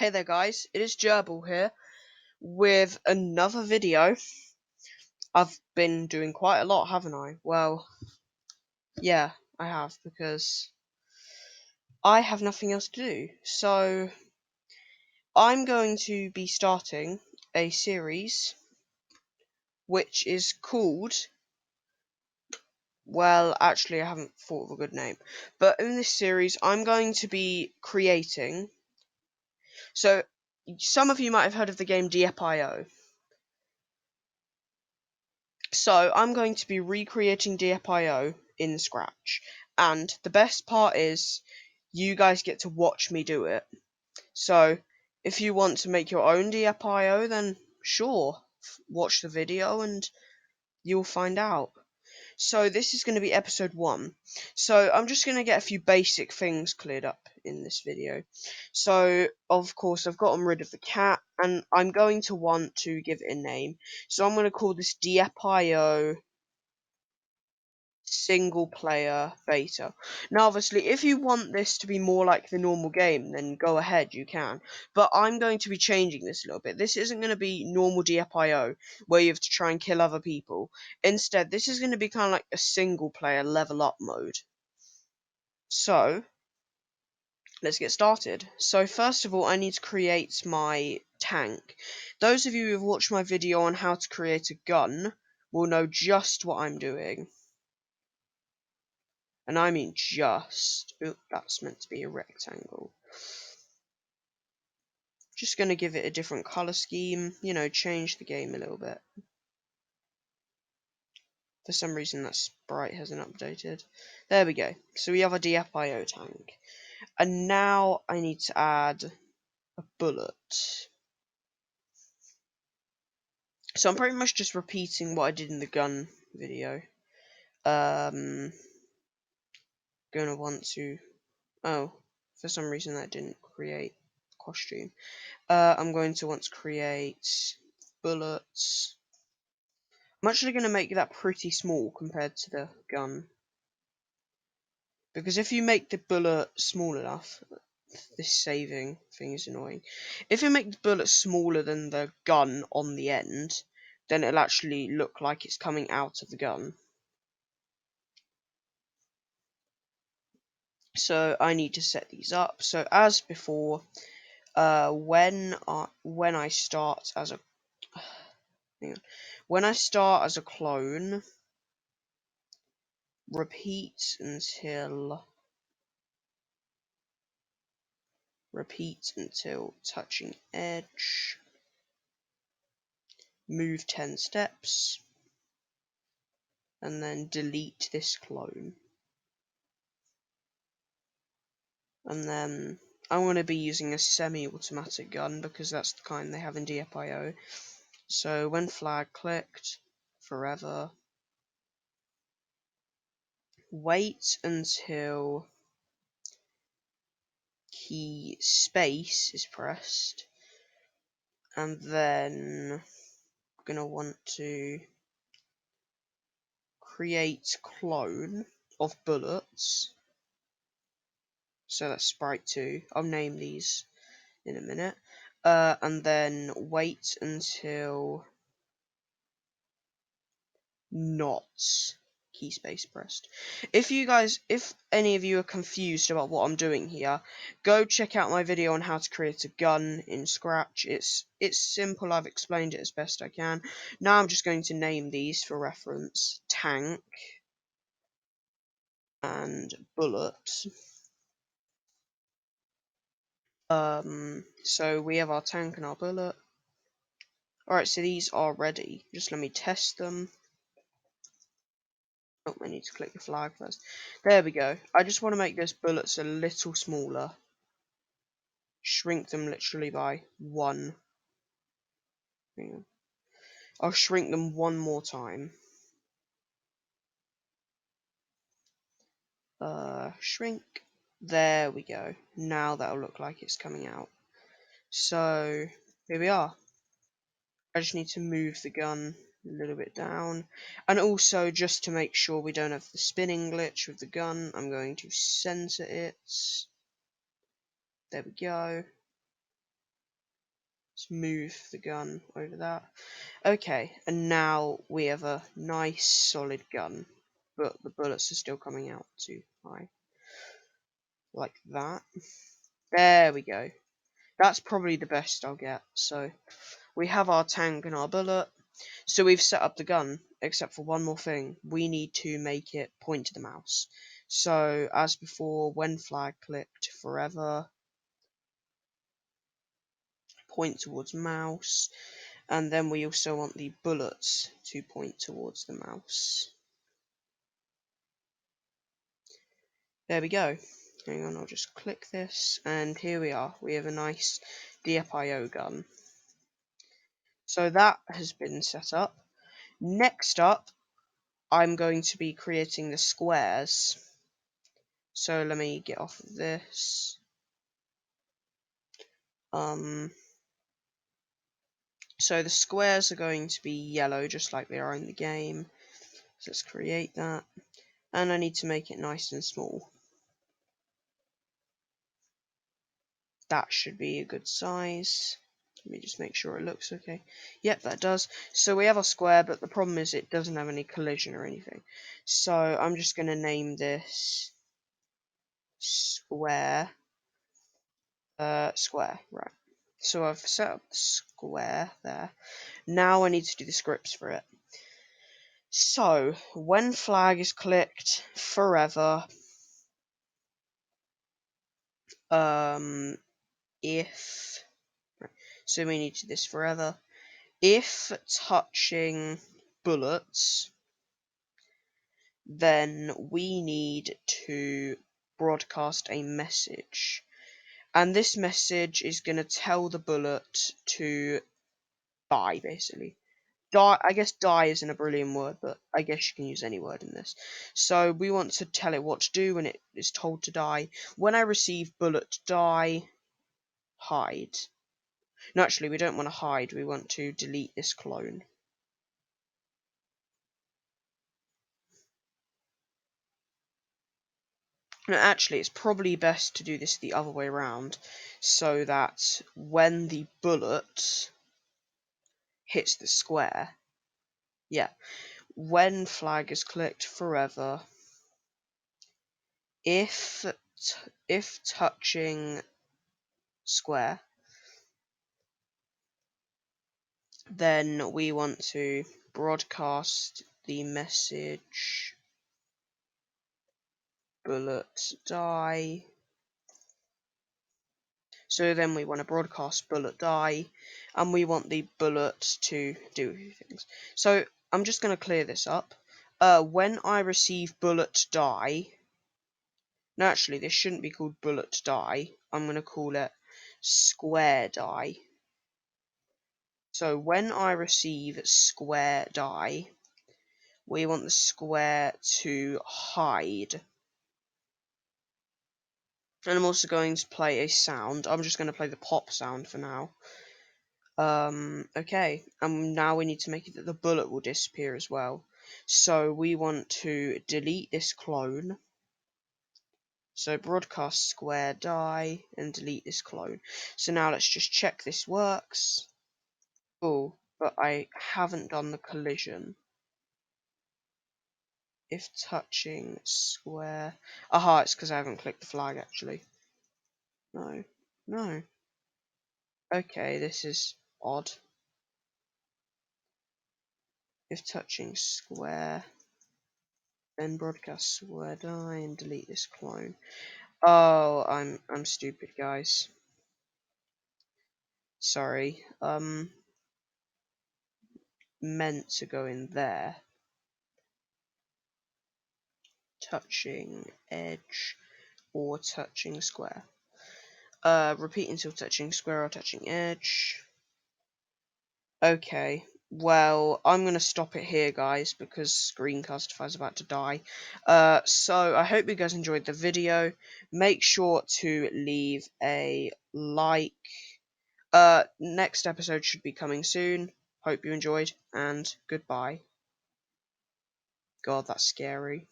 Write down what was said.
Hey there guys, it is Gerbil here with another video. I've been doing quite a lot, haven't I? Well, yeah, I have, because I have nothing else to do. So, I'm going to be starting a series which is called, well, actually I haven't thought of a good name, but in this series I'm going to be creating, so some of you might have heard of the game Diep.io. So I'm going to be recreating Diep.io in Scratch, and the best part is you guys get to watch me do it. So if you want to make your own Diep.io, then sure, watch the video and you'll find out. So this is going to be episode 1. So I'm just going to get a few basic things cleared up in this video. So of course I've gotten rid of the cat, and I'm going to want to give it a name. So I'm going to call this Diep.io single player beta. Now obviously if you want this to be more like the normal game, then go ahead, you can, but I'm going to be changing this a little bit. This isn't going to be normal Diep.io where you have to try and kill other people. Instead, this is going to be kind of like a single player level up mode. So let's get started. So first of all, I need to create my tank. Those of you who have watched my video on how to create a gun will know just what I'm doing. And I mean just. Oop, that's meant to be a rectangle. Just going to give it a different colour scheme, you know, change the game a little bit. For some reason that sprite hasn't updated. There we go. So we have a Diep.io tank. And now I need to add a bullet. So I'm pretty much just repeating what I did in the gun video. Gonna want to... Oh, for some reason that didn't create costume. I'm going to want to create bullets. I'm actually going to make that pretty small compared to the gun. Because if you make the bullet small enough, this saving thing is annoying. If you make the bullet smaller than the gun on the end, then it'll actually look like it's coming out of the gun. So I need to set these up. So as before, when I start as a clone, repeat until touching edge, move 10 steps, and then delete this clone. And then I'm going to be using a semi-automatic gun because that's the kind they have in Diep.io. So when flag clicked, forever, wait until key space is pressed, and then I'm going to want to create clone of bullets. So that's sprite 2. I'll name these in a minute. And then wait until not key space pressed. If any of you are confused about what I'm doing here, go check out my video on how to create a gun in Scratch. It's simple. I've explained it as best I can. Now I'm just going to name these for reference: tank and bullet. So we have our tank and our bullet. Alright, so these are ready. Just let me test them. Oh, I need to click the flag first. There we go. I just want to make those bullets a little smaller. Shrink them literally by 1. Hang on. I'll shrink them one more time. Shrink. There we go. Now that'll look like it's coming out. So, here we are. I just need to move the gun a little bit down. And also, just to make sure we don't have the spinning glitch with the gun, I'm going to center it. There we go. Let's move the gun over that. Okay, and now we have a nice solid gun, but the bullets are still coming out too high. Like that. There we go. That's probably the best I'll get. So we have our tank and our bullet. So we've set up the gun, except for one more thing. We need to make it point to the mouse. So as before, when flag clicked, forever, point towards mouse. And then we also want the bullets to point towards the mouse. There we go. Hang on, I'll just click this, and here we are. We have a nice DFIO gun. So that has been set up. Next up, I'm going to be creating the squares. So let me get off of this. So the squares are going to be yellow, just like they are in the game. So let's create that. And I need to make it nice and small. That should be a good size. Let me just make sure it looks okay. Yep, that does. So we have a square, but the problem is it doesn't have any collision or anything. So I'm just going to name this square. Square, right. So I've set up the square there. Now I need to do the scripts for it. So when flag is clicked, forever, if, so we need to do this forever, if touching bullets, then we need to broadcast a message. And this message is going to tell the bullet to die, basically. Die, I guess die isn't a brilliant word, but I guess you can use any word in this. So we want to tell it what to do when it is told to die. When I receive bullet die, hide. No, actually, we don't want to hide. We want to delete this clone. No, actually, it's probably best to do this the other way around, so that when the bullet hits the square, yeah, when flag is clicked, forever, if touching square, then we want to broadcast the message bullet die. So then we want to broadcast bullet die, and we want the bullet to do things. So I'm just going to clear this up. When I receive bullet die, no, actually this shouldn't be called bullet die. I'm going to call it square die. So when I receive square die, we want the square to hide. And I'm also going to play a sound. I'm just going to play the pop sound for now. Okay, and now we need to make it that the bullet will disappear as well. So we want to delete this clone. So broadcast square die and delete this clone. So now let's just check this works. Oh, but I haven't done the collision. If touching square. Aha, it's because I haven't clicked the flag actually. No. No. Okay, this is odd. If touching square, then broadcast square die and delete this clone. Oh, I'm stupid, guys. Sorry. Meant to go in there. Touching edge or touching square. Repeat until touching square or touching edge. Okay. Well, I'm going to stop it here, guys, because Screencastify is about to die. So I hope you guys enjoyed the video. Make sure to leave a like. Next episode should be coming soon. Hope you enjoyed, and goodbye. God, that's scary.